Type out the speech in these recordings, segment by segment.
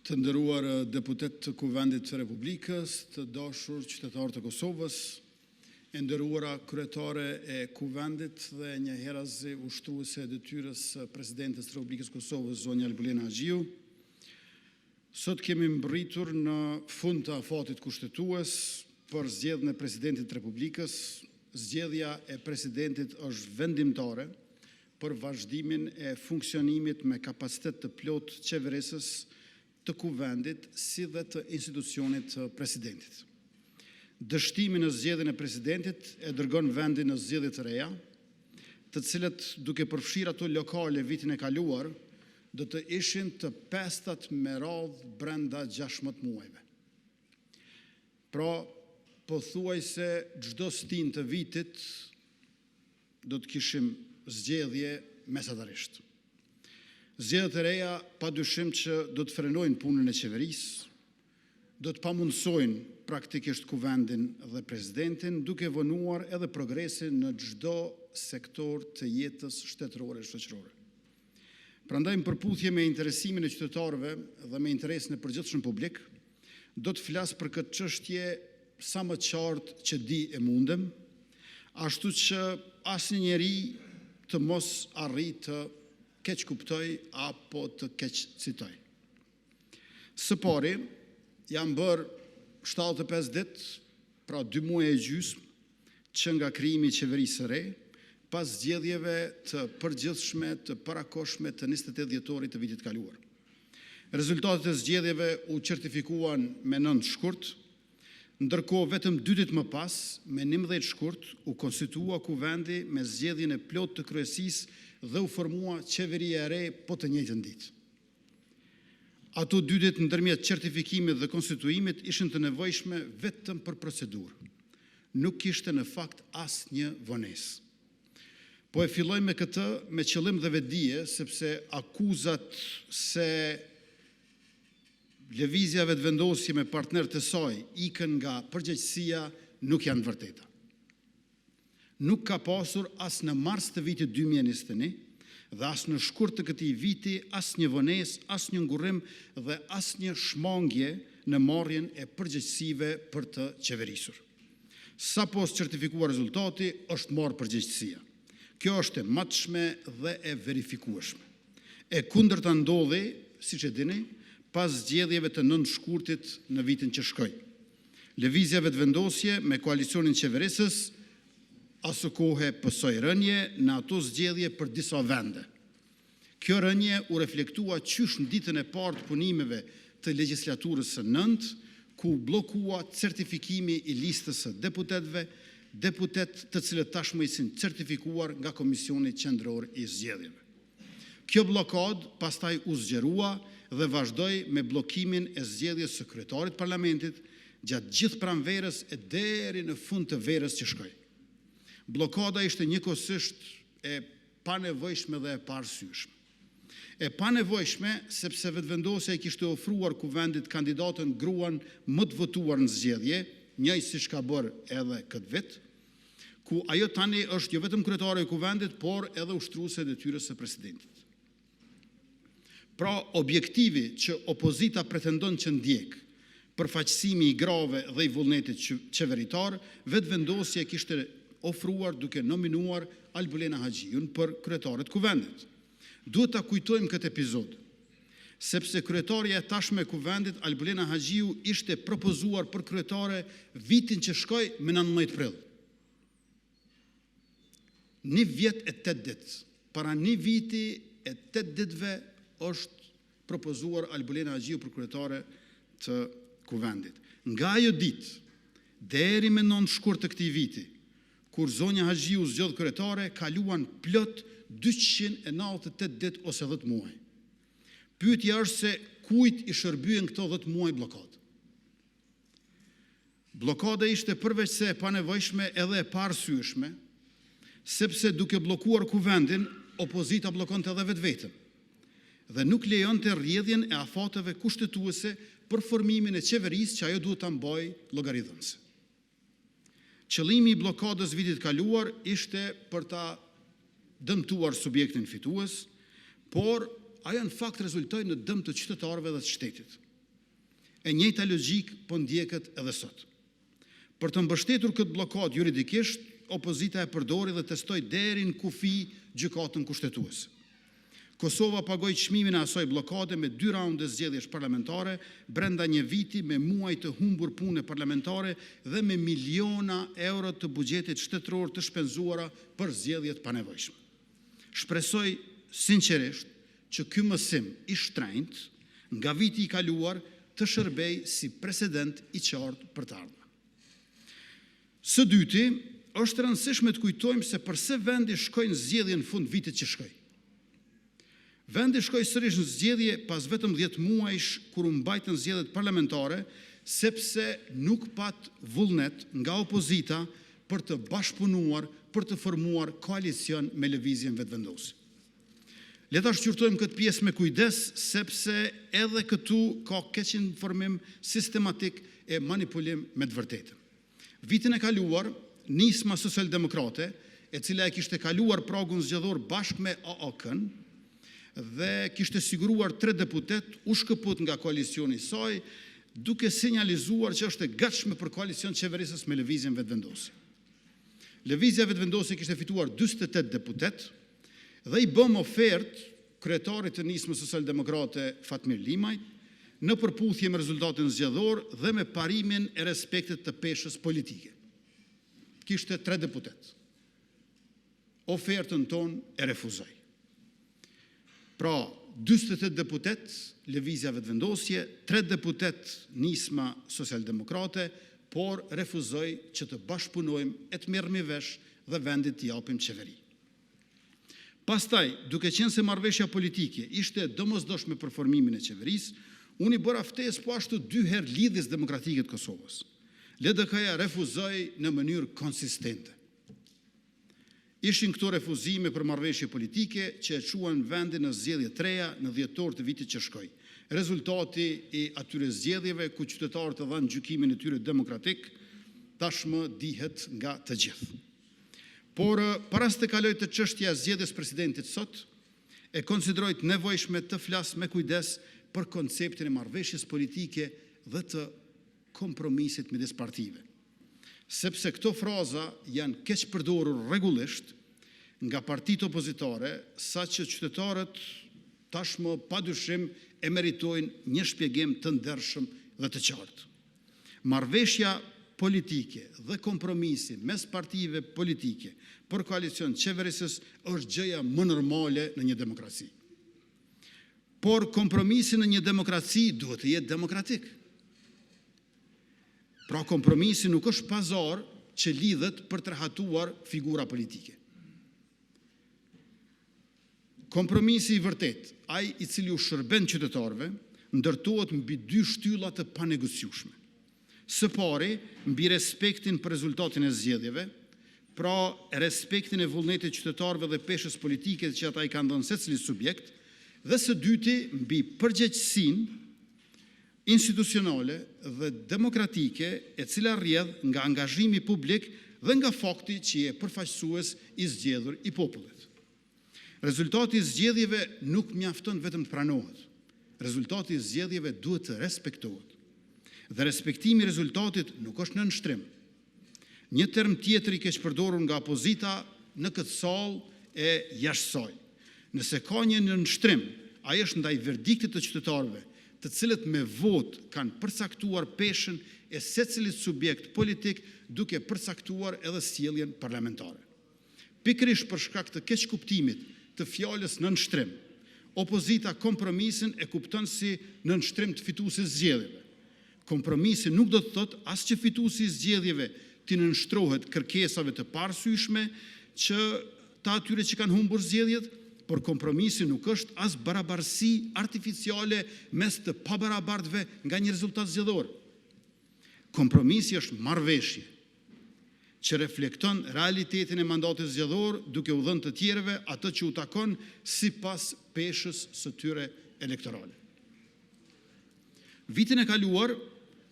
Të nderuar deputet të Kuvendit të Republikës, të dashur qytetarë të Kosovës, e nderuara kryetare e Kuvendit dhe njëherëzi ushtruese e detyrës Presidentes të Republikës Kosovës, zonja Albulena Haxhiu. Sot kemi mbërritur në fund të afatit kushtetues për zgjedhjen e Presidentit të Republikës. Zgjedhja e Presidentit është vendimtare për vazhdimin e funksionimit me kapacitet të plot qeverisës të Kuvendit si dhe të institucionit të Presidentit. Dështimi në zgjedhjen e Presidentit e dërgon vendin në zgjedhje të reja, të cilët duke përfshirë ato lokale vitin e kaluar, do të ishin të pestat me radhë brenda 16 muajve. Pra, pothuajse çdo stin të vitit do të kishim zgjedhje mesatarisht. Zgjedhjet e reja padyshim që do të frenojnë punën e qeverisë, do të pamundësojnë praktikisht Kuvendin dhe Presidentin, duke vonuar edhe progresin në çdo sektor të jetës shtetërore e shoqërore. Prandaj në përputhje me interesimin e qytetarëve dhe me interesin e përgjithshëm publik, do të flas për këtë çështje sa më qartë që di e mundem, ashtu që asnjë njeri të mos arrijë të keq kuptoj apo të keq citoj. Së pari, jam bërë 75 ditë, pra 2 muaj e gjysmë, që nga krijimi i qeverisë së re, pas zgjedhjeve të përgjithshme të parakoshme të 28 dhjetorit të vitit kaluar. Rezultatet e zgjedhjeve u certifikuan me 9 shkurt, ndërkohë vetëm 2 ditë më pas, me 11 shkurt, u konstitua Kuvendi me zgjedhjen e plot të kryesisë dhe u formua qeveria e re po të njëjtën ditë. Ato 2 ditë ndërmjet certifikimit dhe konstituimit ishin të nevojshme vetëm për procedurë. Nuk kishte në fakt asnjë vonesë. Po e filloj me këtë me qëllim dhe vetdije, sepse akuzat se lëvizja vetëvendosje me partnerët e saj ikën nga përgjegjësia nuk janë vërteta. Nuk ka pasur as në mars të vitit 2021 dhe as në shkurt të këtij viti as një vonesë, as një ngurrim dhe as një shmangje në marrjen e përgjegjësive për të qeverisur. Sa pos certifikuar rezultati, është marrë përgjegjësia. Kjo është e matshme dhe e verifikueshme. E kundërta ndodhi, siç e dini, pas zgjedhjeve të 9 shkurtit në vitin që shkoi. Lëvizja vetëvendosje me koalicionin qeverisës asë kohë pësoj rënje në ato zgjedhje për disa vende. Kjo rënje u reflektua qysh në ditën e parë të punimeve të legjislaturës së 9, ku blokua certifikimi i listës së deputetëve, deputet të cilët tashmë ishin certifikuar nga Komisioni Qendror i Zgjedhjeve. Kjo blokad pastaj u zgjerua dhe vazhdoi me blokimin e zgjedhjes së kryetarit parlamentit gjatë gjithë pranverës e deri në fund të verës që shkoi. Blokada ishte njëkohësisht e panevojshme dhe e parësyeshme. E panevojshme sepse vetëvendosja i kishte ofruar Kuvendit kandidatën gruan më të votuar në zgjedhje, njëjtë siç ka bërë edhe këtë vit, ku ajo tani është jo vetëm kryetare e Kuvendit, por edhe ushtruese e detyrës së Presidentit. Pra, objektivi që opozita pretendon që ndjek, përfaqësimi i grave dhe i vullnetit qeveritar, vetëvendosja kishte ofruar duke nominuar Albulena Haxhiun për kryetare të Kuvendit. Duhet ta kujtojmë këtë epizod, sepse kryetaria e tashme e Kuvendit, Albulena Haxhiu, ishte propozuar për kryetare vitin që shkoi me 19 prill. 1 vjet e 8 ditë. Para 1 viti e 8 ditëve është propozuar Albulena Haxhiu për kryetare të Kuvendit. Nga ajo ditë deri me 9 shkurt të këtij viti, kur zonja Haxhiu zgjodh kryetare, kaluan plot 298 ditë ose 10 muaj. Pyetja është se kujt i shërbyen këto 10 muaj blokadë. Blokada ishte përveç se e panevojshme edhe e parësyeshme, sepse duke bllokuar Kuvendin, opozita bllokonte edhe vetveten dhe nuk lejonte rrjedhjen e afateve kushtetuese për formimin e qeverisë që ajo duhet ta mbajë llogaridhënëse. Qëllimi i blokadës vitit kaluar ishte për ta dëmtuar subjektin fitues, por ajo në fakt rezultoi në dëm të qytetarëve dhe të shtetit. E njëjta logjik po ndjeket edhe sot. Për të mbështetur këtë blokadë juridikisht, opozita e përdori dhe testoi deri në kufi gjykatën kushtetuese. Kosova pagoi çmimin e asaj blokade me 2 raunde zgjedhjesh parlamentare, brenda një viti me muaj të humbur pune parlamentare dhe me miliona euro të buxhetit shtetëror të shpenzuara për zgjedhjet panevojshme. Shpresoj sinqerisht që ky mësim i shtrenjtë nga viti i kaluar të shërbej si precedent i qartë për të ardhmen. Së dyti, është rëndësishme të kujtojmë se përse vendi shkoi në zgjedhje në fund vitit që shkoi. Vendi shkoi sërish në zgjedhje pas vetëm 10 muajsh kur u mbajtën zgjedhjet parlamentare, sepse nuk pat vullnet nga opozita për të bashkëpunuar, për të formuar koalicion me lëvizjen vetëvendosë. Le ta shqyrtojmë këtë pjesë me kujdes, sepse edhe këtu ka keq informim sistematik e manipulim me të vërtetën. Vitin e kaluar, nisma socialdemokrate, e cila e kishte kaluar pragun zgjedhor bashkë me AAK-n dhe kishte siguruar 3 deputet, u shkëput nga koalicioni i saj, duke sinjalizuar që është e gatshme për koalicion qeverisës me lëvizjen vetëvendosje. Lëvizja vetëvendosje kishte fituar 48 deputet dhe i bëm ofertë kryetarit të nismës socialdemokrate Fatmir Limaj në përputhje me rezultatin zgjedhor dhe me parimin e respektit të peshës politike. Kishte 3 deputet. Ofertën tonë e refuzoi. Pra, 48 deputet, lëvizja vetëvendosje, 3 deputet nisma socialdemokrate, por refuzoi që të bashkëpunojmë e të merremi vesh dhe vendit të japim qeveri. Pastaj, duke qenë se marrëveshja politike ishte domosdoshme për formimin e qeverisë, unë i bëra ftesë po ashtu 2 herë lidhjes demokratike të Kosovës. LDK-ja refuzoi në mënyrë konsistente. Ishin këto refuzime për marrëveshje politike që e quan vendin në zgjedhje të reja në dhjetor të vitit që shkoi. Rezultati i atyre zgjedhjeve ku qytetarët e dhanë gjykimin e tyre demokratik, tashmë dihet nga të gjithë. Por para se të kaloj të çështja e zgjedhjes presidentit sot, e konsideroj të nevojshme të flas me kujdes për konceptin e marrëveshjes politike dhe të kompromisit midis partive. Sepse këto fraza janë keq përdorur rregullisht nga partitë opozitare, saqë qytetarët tashmë padyshim e meritojnë një shpjegim të ndershëm dhe të qartë. Marrëveshja politike dhe kompromisi mes partive politike për koalicion qeverisës është gjëja më normale në një demokraci. Por kompromisi në një demokraci duhet të jetë demokratik. Pra kompromisi nuk është pazar që lidhet për të rahatuar figura politike. Kompromisi i vërtet, ai i cili u shërben qytetarëve, ndërtohet mbi 2 shtylla të panegociueshme. Së pari, mbi respektin për rezultatin e zgjedhjeve, pra respektin e vullnetit qytetarëve dhe peshës politike që ata i kanë dhënë secili subjekt, dhe së dyti, mbi përgjegjësinë institucionale dhe demokratike e cila rrjedh nga angazhimi publik dhe nga fakti që je përfaqësues i zgjedhur i popullit. Rezultati i zgjedhjeve nuk mjafton vetëm të pranohet. Rezultati i zgjedhjeve duhet të respektohet. Dhe respektimi i rezultatit nuk është në nënshtrim. Një term tjetër i keq përdorur nga opozita në këtë sallë e jashtësoj. Nëse ka një nënshtrim, ai është ndaj verdiktit të qytetarëve, të cilët me votë kanë përcaktuar peshën e secilit subjekt politik duke përcaktuar edhe sjelljen parlamentare. Pikërisht për shkak të keq kuptimit të fjalës nënshtrim, opozita kompromisin e kupton si nënshtrim të fituesit zgjedhjeve. Kompromisi nuk do të thotë as që fituesi i zgjedhjeve të nënshtrohet kërkesave të parësyeshme që ta atyre që kanë humbur zgjedhjet, por kompromisi nuk është as barabarësi artificiale mes të pabarabartëve nga një rezultat zgjedhor. Kompromisi është marrëveshje që reflekton realitetin e mandatit zgjedhor duke u dhënë të tjerëve atë që u takon sipas peshës së tyre elektorale. Vitin e kaluar,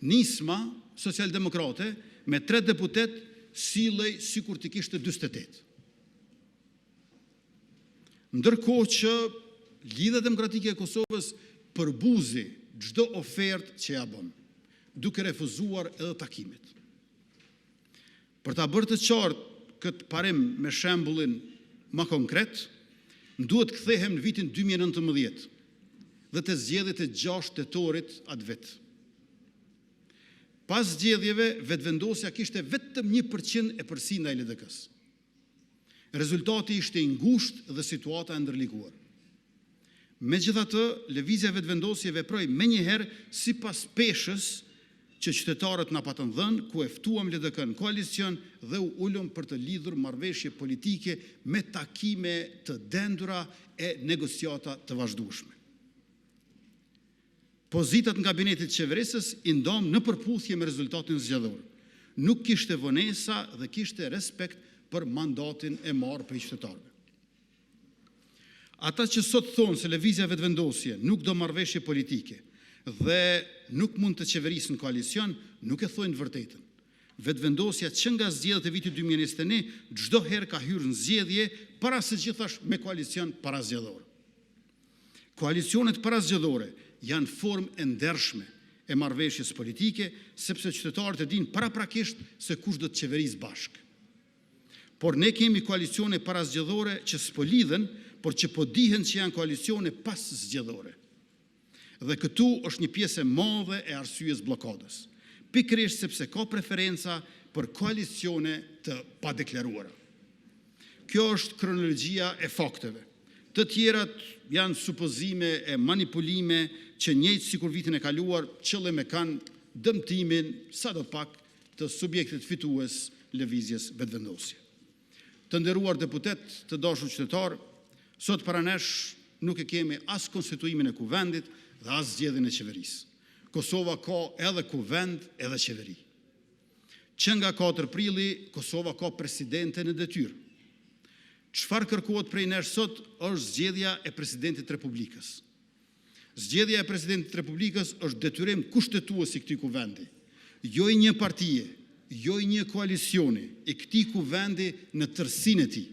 nisma socialdemokrate me 3 deputet sillej sikur të kishte 48. Ndërkohë që Lidhja Demokratike e Kosovës përbuzi çdo ofertë që ja bën. duke refuzuar edhe takimet. Për ta bërë të qartë këtë parim me shembullin më konkret, duhet kthehem në vitin 2019 dhe të zgjedhjet e 6 tetorit atë vit. Pas zgjedhjeve, vetëvendosja kishte vetëm 1% e përsi ndaj LDK-s. Rezultati ishte i ngushtë dhe situata e ndërlikuar. Megjithatë, lëvizja vetëvendosje veproi menjëherë sipas peshës që qytetarët na patën dhënë, ku e ftuam LDK-n në koalicion dhe u ulëm për të lidhur marrëveshje politike me takime të dendura e negociata të vazhdueshme. Pozitat në kabinetit qeverisës i ndom në përputhje me rezultatin zgjedhor. Nuk kishte vonesa dhe kishte respekt për mandatin e marrë prej qytetarëve. Ata që sot thonë se lëvizja vetëvendosje nuk do marrëveshje politike dhe nuk mund të qeverisë në koalicion, nuk e thojnë vërtetën. Vetëvendosja që nga zgjedhjet e vitit 2021 çdo herë ka hyrë në zgjedhje para se gjithash me koalicion parazgjedhor. Koalicionet parazgjedhore janë formë e ndershme e marrëveshjes politike, sepse qytetarët e dinë paraprakisht se kush do të qeverisë bashkë. Por ne kemi koalicione parazgjedhore që s'po lidhen, por që po dihen që janë koalicione pas zgjedhore. Dhe këtu është një pjesë e madhe e arsyes bllokadës. Pikërisht sepse ka preferenca për koalicione të padeklaruara. Kjo është kronologjia e fakteve. Të tjerat janë supozime e manipulime që njëjtë sikur vitin e kaluar qëllim e kanë dëmtimin sadopak të subjektit fitues lëvizjes vetëvendosje. Të nderuar deputet, të dashur qytetar, sot para nesh nuk e kemi as konstituimin e kuvendit dhe as zgjedhjen e qeverisë. Kosova ka edhe kuvend edhe qeveri. Që nga 4 prilli, Kosova ka presidente në detyrë. Çfarë kërkohet prej nesh sot është zgjedhja e presidentit të Republikës. Zgjedhja e presidentit të Republikës është detyrim kushtetues i këtij kuvendi, jo i një partie, jo i një koalicioni, i këtij kuvendi në tërësinë e tij.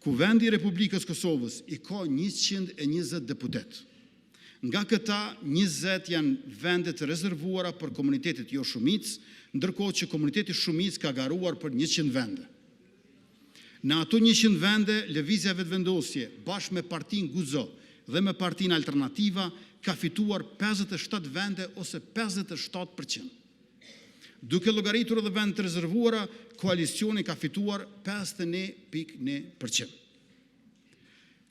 Kuvendi i Republikës Kosovës i ka 120 deputet. Nga këta, 20 janë vendet të rezervuara për komunitetit jo shumicë, ndërkohë që komuniteti shumicë ka garuar për 100 vende. Në ato 100 vende, lëvizja vetëvendosje bashkë me partinë Guzo dhe me partinë Alternativa ka fituar 57 vende ose 57%. Duke llogaritur edhe vende të rezervuara, koalicioni ka fituar 51.1%.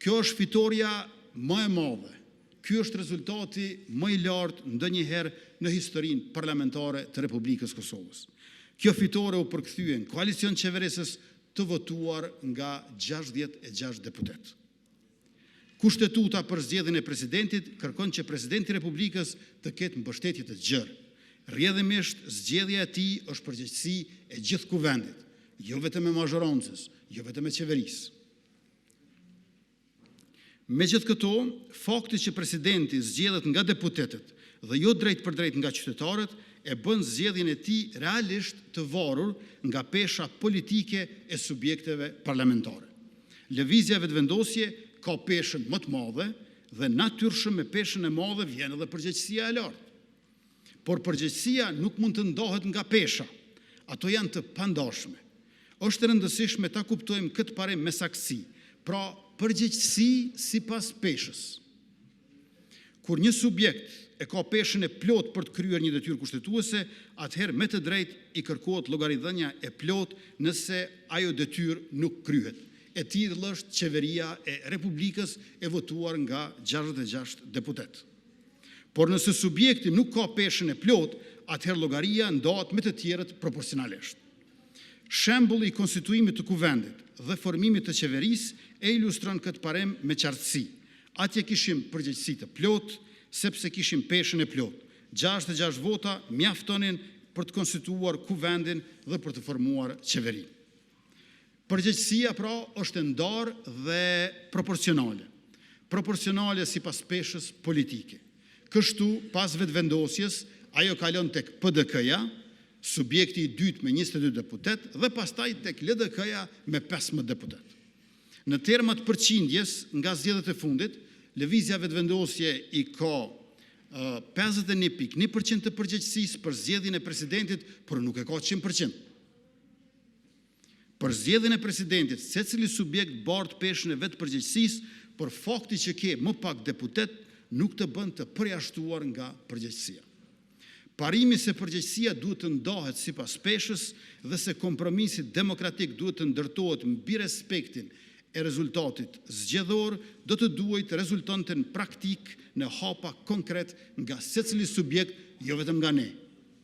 Kjo është fitoria më e madhe. Ky është rezultati më i lartë ndonjëherë në historinë parlamentare të Republikës Kosovës. Kjo fitore u përkthye në koalicion qeverisës të votuar nga 66 deputet. Kushtetuta për zgjedhjen e presidentit kërkon që presidenti i Republikës të ketë mbështetje të gjerë. Rrjedhimisht zgjedhja e tij është përgjegjësi e gjithë kuvendit, jo vetëm e mazhorancës, jo vetëm e qeverisë. Megjithë këto, fakti që presidenti zgjedhet nga deputetët dhe jo drejt për drejt nga qytetarët e bën zgjedhjen e tij realisht të varur nga pesha politike e subjekteve parlamentare. Lëvizja vetëvendosje ka peshën më të madhe dhe natyrshëm me peshën e madhe vjen edhe përgjegjësia e lartë. Por përgjegjësia nuk mund të ndahet nga pesha. Ato janë të pandashme. Është e rëndësishme ta kuptojmë këtë parim me saktësi. Pra, përgjegjësi sipas peshës. Kur një subjekt e ka peshën e plot për të kryer një detyrë kushtetuese, atëherë me të drejtë i kërkohet llogaridhënia e plot nëse ajo detyrë nuk kryhet. E tillë është qeveria e Republikës e votuar nga 66 deputet. Por nëse subjekti nuk ka peshën e plot, atëherë llogaria ndahet me të tjerët proporcionalisht. Shembulli i konstituimit të kuvendit dhe formimit të qeverisë e ilustron këtë parim me qartësi. Atje kishim përgjegjësi të plot, sepse kishim peshën e plot. 66 vota mjaftonin për të konstituuar kuvendin dhe për të formuar qeveri. Përgjegjësia pra është e ndarë dhe proporcionale. Proporcionale sipas peshës politike. Kështu, pas vetëvendosjes, ajo kalon tek PDK-ja, subjekti i dytë me 22 deputet dhe pastaj tek LDK-ja me 15 deputet. Në termat përqindjes nga zgjedhjet e fundit, lëvizja vetëvendosje i ka 51.1% të përgjegjësisë për zgjedhjen e presidentit, por nuk e ka 100%. Për zgjedhjen e presidentit, secili subjekt bart peshën e vet përgjegjësisë, por fakti që ke më pak deputet nuk të bën të përjashtuar nga përgjegjësia. Parimi se përgjegjësia duhet të ndahet sipas peshës dhe se kompromisi demokratik duhet të ndërtohet mbi respektin e rezultatit zgjedhor, do të duhet rezultonte në praktik në hapa konkret nga secili subjekt, jo vetëm nga ne.